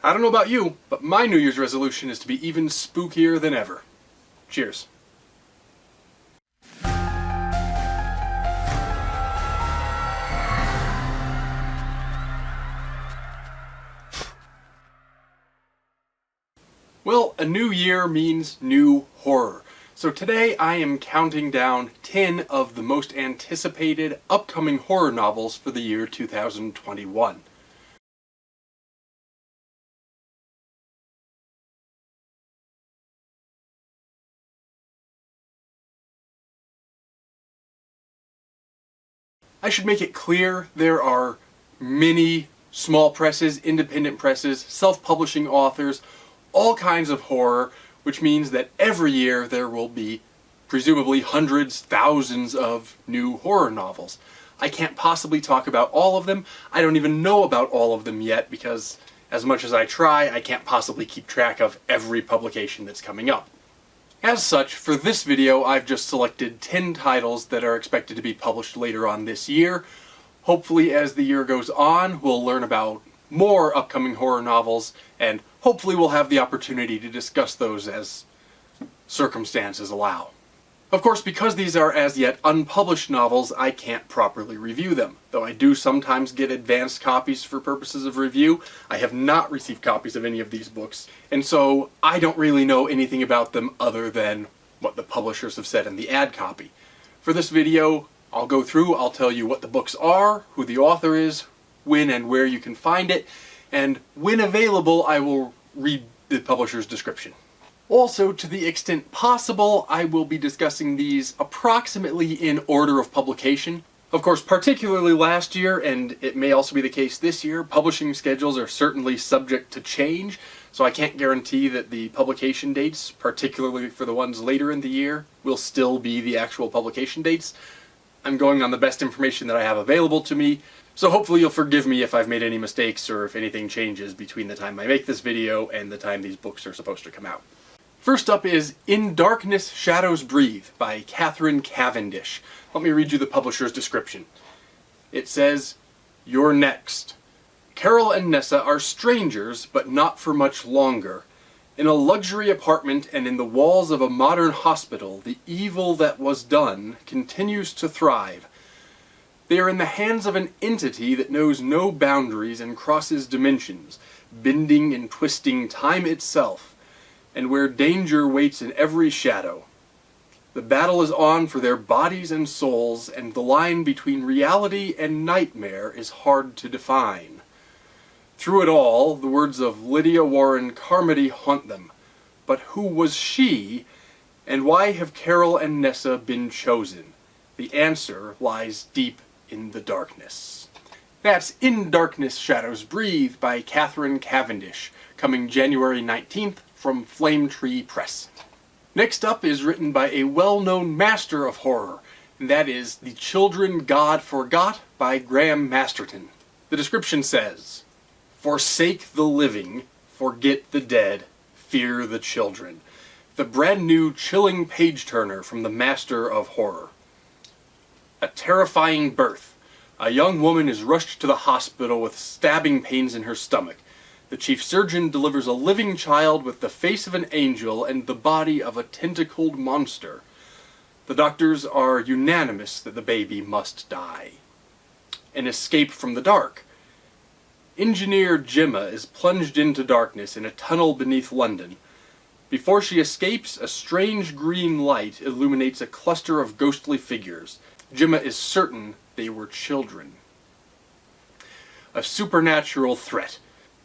I don't know about you, but my New Year's resolution is to be even spookier than ever. Cheers. Well, a new year means new horror. So today I am counting down 10 of the most anticipated upcoming horror novels for the year 2021. I should make it clear there are many small presses, independent presses, self-publishing authors, all kinds of horror, which means that every year there will be presumably hundreds, thousands of new horror novels. I can't possibly talk about all of them. I don't even know about all of them yet because as much as I try, I can't possibly keep track of every publication that's coming up. As such, for this video, I've just selected 10 titles that are expected to be published later on this year. Hopefully, as the year goes on, we'll learn about more upcoming horror novels, and hopefully we'll have the opportunity to discuss those as circumstances allow. Of course, because these are as yet unpublished novels, I can't properly review them, though I do sometimes get advanced copies for purposes of review. I have not received copies of any of these books, and so I don't really know anything about them other than what the publishers have said in the ad copy. For this video, I'll go through, I'll tell you what the books are, who the author is, when and where you can find it, and when available, I will read the publisher's description. Also, to the extent possible, I will be discussing these approximately in order of publication. Of course, particularly last year, and it may also be the case this year, publishing schedules are certainly subject to change, so I can't guarantee that the publication dates, particularly for the ones later in the year, will still be the actual publication dates. I'm going on the best information that I have available to me, so hopefully you'll forgive me if I've made any mistakes or if anything changes between the time I make this video and the time these books are supposed to come out. First up is In Darkness Shadows Breathe by Catherine Cavendish. Let me read you the publisher's description. It says, "You're next. Carol and Nessa are strangers, but not for much longer. In a luxury apartment and in the walls of a modern hospital, the evil that was done continues to thrive. They are in the hands of an entity that knows no boundaries and crosses dimensions, bending and twisting time itself, and where danger waits in every shadow. The battle is on for their bodies and souls, and the line between reality and nightmare is hard to define. Through it all, the words of Lydia Warren Carmody haunt them. But who was she, and why have Carol and Nessa been chosen? The answer lies deep in the darkness." That's In Darkness Shadows Breathe by Catherine Cavendish, coming January 19th from Flame Tree Press. Next up is written by a well-known master of horror, and that is The Children God Forgot by Graham Masterton. The description says, "Forsake the living, forget the dead, fear the children." The brand new chilling page-turner from the master of horror. A terrifying birth. A young woman is rushed to the hospital with stabbing pains in her stomach. The chief surgeon delivers a living child with the face of an angel and the body of a tentacled monster. The doctors are unanimous that the baby must die. An escape from the dark. Engineer Gemma is plunged into darkness in a tunnel beneath London. Before she escapes, a strange green light illuminates a cluster of ghostly figures. Gemma is certain they were children. A supernatural threat.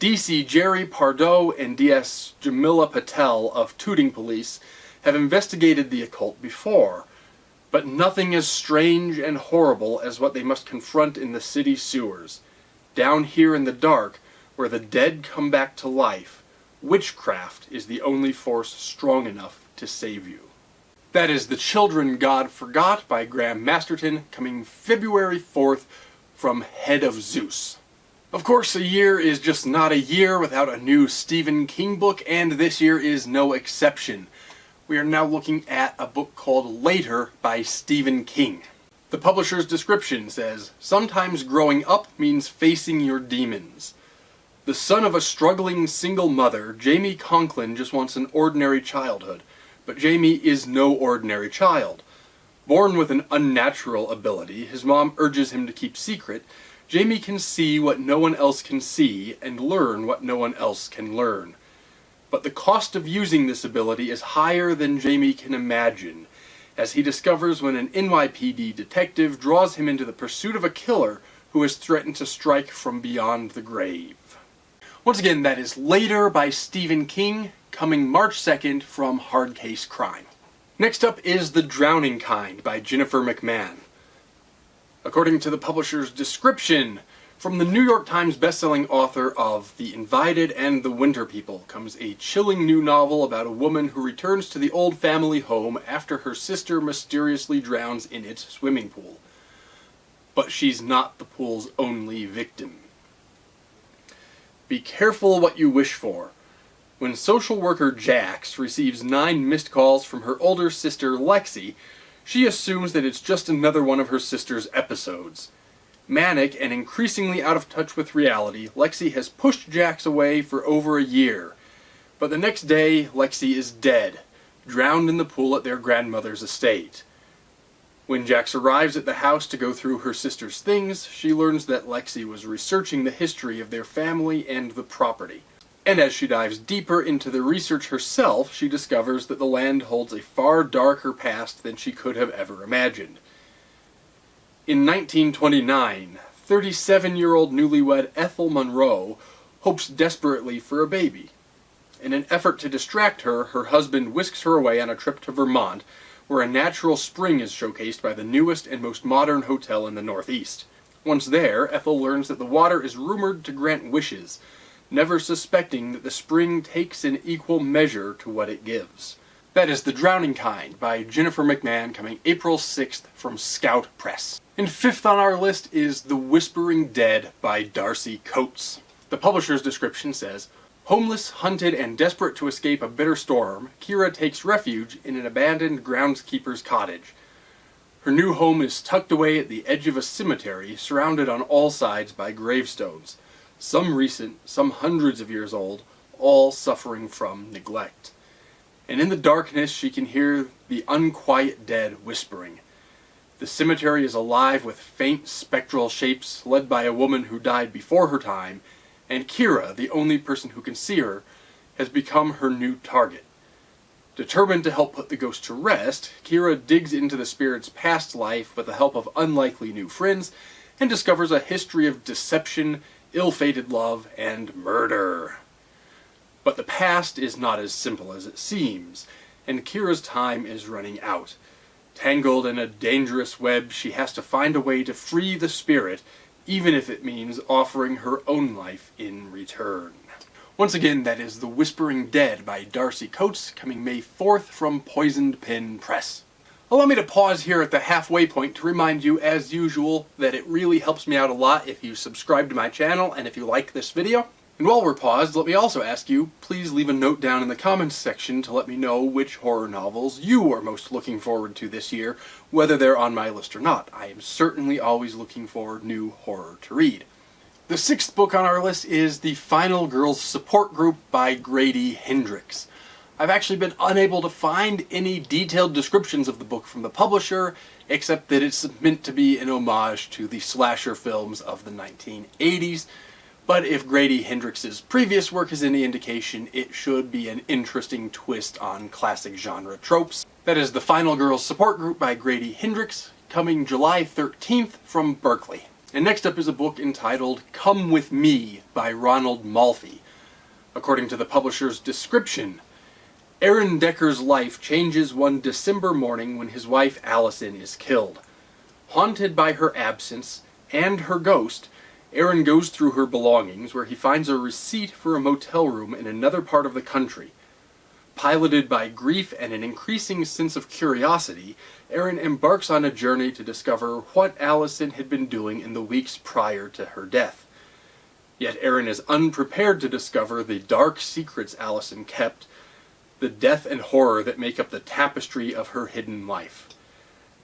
DC Jerry Pardo and DS Jamila Patel of Tooting Police have investigated the occult before, but nothing as strange and horrible as what they must confront in the city sewers. Down here in the dark, where the dead come back to life, witchcraft is the only force strong enough to save you. That is The Children God Forgot by Graham Masterton, coming February 4th from Head of Zeus. Of course, a year is just not a year without a new Stephen King book, and this year is no exception. We are now looking at a book called Later by Stephen King. The publisher's description says, "Sometimes growing up means facing your demons. The son of a struggling single mother, Jamie Conklin just wants an ordinary childhood. But Jamie is no ordinary child. Born with an unnatural ability his mom urges him to keep secret, Jamie can see what no one else can see and learn what no one else can learn. But the cost of using this ability is higher than Jamie can imagine, as he discovers when an NYPD detective draws him into the pursuit of a killer who has threatened to strike from beyond the grave. Once again, that is Later by Stephen King, coming March 2nd from Hard Case Crime. Next up is The Drowning Kind by Jennifer McMahon. According to the publisher's description, from the New York Times bestselling author of The Invited and The Winter People comes a chilling new novel about a woman who returns to the old family home after her sister mysteriously drowns in its swimming pool. But she's not the pool's only victim. Be careful what you wish for. When social worker Jax receives 9 missed calls from her older sister Lexi, she assumes that it's just another one of her sister's episodes. Manic and increasingly out of touch with reality, Lexi has pushed Jax away for over a year. But the next day, Lexi is dead, drowned in the pool at their grandmother's estate. When Jax arrives at the house to go through her sister's things, she learns that Lexi was researching the history of their family and the property. And as she dives deeper into the research herself, she discovers that the land holds a far darker past than she could have ever imagined. In 1929, 37-year-old newlywed Ethel Monroe hopes desperately for a baby. In an effort to distract her, her husband whisks her away on a trip to Vermont, where a natural spring is showcased by the newest and most modern hotel in the Northeast. Once there, Ethel learns that the water is rumored to grant wishes, never suspecting that the spring takes in equal measure to what it gives. That is The Drowning Kind by Jennifer McMahon, coming April 6th from Scout Press. And fifth on our list is The Whispering Dead by Darcy Coates. The publisher's description says, homeless, hunted, and desperate to escape a bitter storm, Kira takes refuge in an abandoned groundskeeper's cottage. Her new home is tucked away at the edge of a cemetery, surrounded on all sides by gravestones, some recent, some hundreds of years old, all suffering from neglect. And in the darkness she can hear the unquiet dead whispering. The cemetery is alive with faint spectral shapes led by a woman who died before her time, and Kira, the only person who can see her, has become her new target. Determined to help put the ghost to rest, Kira digs into the spirit's past life with the help of unlikely new friends, and discovers a history of deception, ill-fated love, and murder. But the past is not as simple as it seems, and Kira's time is running out. Tangled in a dangerous web, she has to find a way to free the spirit, even if it means offering her own life in return. Once again, that is The Whispering Dead by Darcy Coates, coming May 4th from Poisoned Pen Press. Allow me to pause here at the halfway point to remind you, as usual, that it really helps me out a lot if you subscribe to my channel and if you like this video. And while we're paused, let me also ask you, please leave a note down in the comments section to let me know which horror novels you are most looking forward to this year, whether they're on my list or not. I am certainly always looking for new horror to read. The sixth book on our list is The Final Girls Support Group by Grady Hendrix. I've actually been unable to find any detailed descriptions of the book from the publisher, except that it's meant to be an homage to the slasher films of the 1980s. But if Grady Hendrix's previous work is any indication, it should be an interesting twist on classic genre tropes. That is The Final Girls Support Group by Grady Hendrix, coming July 13th from Berkeley. And next up is a book entitled Come With Me by Ronald Malfi. According to the publisher's description, Aaron Decker's life changes one December morning when his wife Allison is killed. Haunted by her absence and her ghost, Aaron goes through her belongings where he finds a receipt for a motel room in another part of the country. Piloted by grief and an increasing sense of curiosity, Aaron embarks on a journey to discover what Allison had been doing in the weeks prior to her death. Yet Aaron is unprepared to discover the dark secrets Allison kept, the death and horror that make up the tapestry of her hidden life.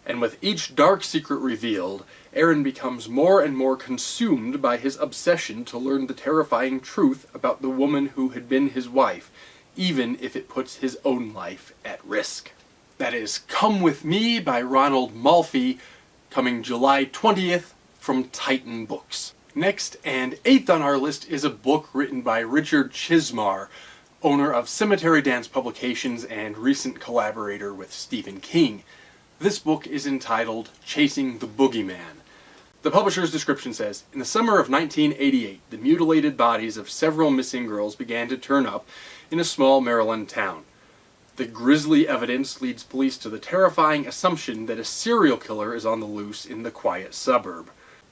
And with each dark secret revealed, Aaron becomes more and more consumed by his obsession to learn the terrifying truth about the woman who had been his wife, even if it puts his own life at risk. That is Come With Me by Ronald Malfi, coming July 20th from Titan Books. Next, and 8th on our list, is a book written by Richard Chizmar, owner of Cemetery Dance Publications and recent collaborator with Stephen King. This book is entitled Chasing the Boogeyman. The publisher's description says, in the summer of 1988, the mutilated bodies of several missing girls began to turn up in a small Maryland town. The grisly evidence leads police to the terrifying assumption that a serial killer is on the loose in the quiet suburb.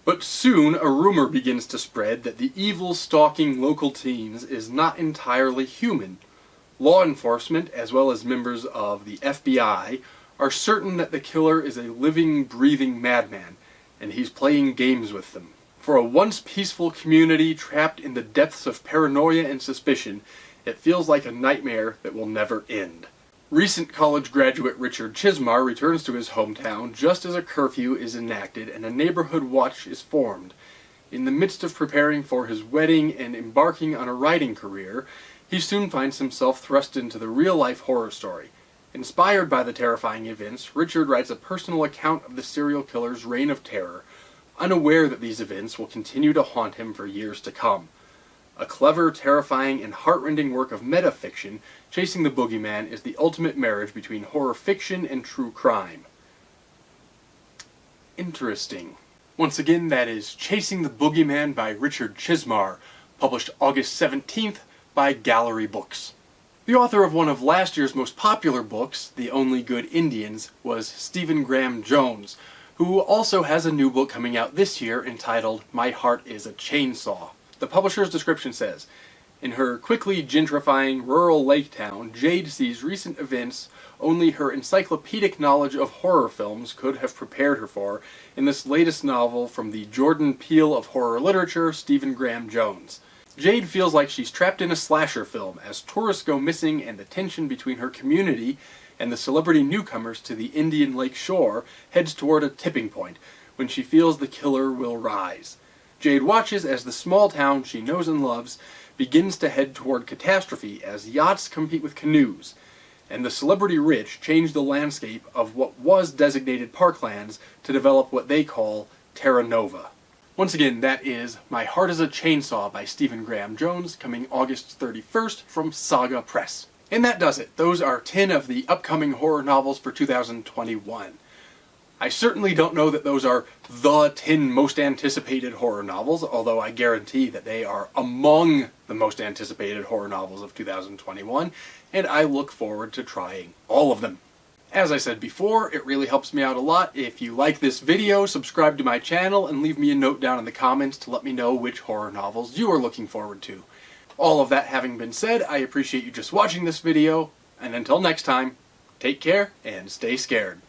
But soon a rumor begins to spread that the evil stalking local teens is not entirely human. Law enforcement, as well as members of the FBI, are certain that the killer is a living, breathing madman, and he's playing games with them. For a once peaceful community trapped in the depths of paranoia and suspicion, it feels like a nightmare that will never end. Recent college graduate Richard Chizmar returns to his hometown just as a curfew is enacted and a neighborhood watch is formed. In the midst of preparing for his wedding and embarking on a writing career, he soon finds himself thrust into the real-life horror story. Inspired by the terrifying events, Richard writes a personal account of the serial killer's reign of terror, unaware that these events will continue to haunt him for years to come. A clever, terrifying, and heartrending work of metafiction, Chasing the Boogeyman is the ultimate marriage between horror fiction and true crime. Interesting. Once again, that is Chasing the Boogeyman by Richard Chizmar, published August 17th by Gallery Books. The author of one of last year's most popular books, The Only Good Indians, was Stephen Graham Jones, who also has a new book coming out this year entitled My Heart is a Chainsaw. The publisher's description says, in her quickly gentrifying rural lake town, Jade sees recent events only her encyclopedic knowledge of horror films could have prepared her for in this latest novel from the Jordan Peele of horror literature, Stephen Graham Jones. Jade feels like she's trapped in a slasher film as tourists go missing and the tension between her community and the celebrity newcomers to the Indian Lake shore heads toward a tipping point when she feels the killer will rise. Jade watches as the small town she knows and loves begins to head toward catastrophe as yachts compete with canoes, and the celebrity rich change the landscape of what was designated parklands to develop what they call Terra Nova. Once again, that is My Heart is a Chainsaw by Stephen Graham Jones, coming August 31st from Saga Press. And that does it. Those are 10 of the upcoming horror novels for 2021. I certainly don't know that those are the 10 most anticipated horror novels, although I guarantee that they are among the most anticipated horror novels of 2021, and I look forward to trying all of them. As I said before, it really helps me out a lot if you like this video, subscribe to my channel, and leave me a note down in the comments to let me know which horror novels you are looking forward to. All of that having been said, I appreciate you just watching this video, and until next time, take care and stay scared.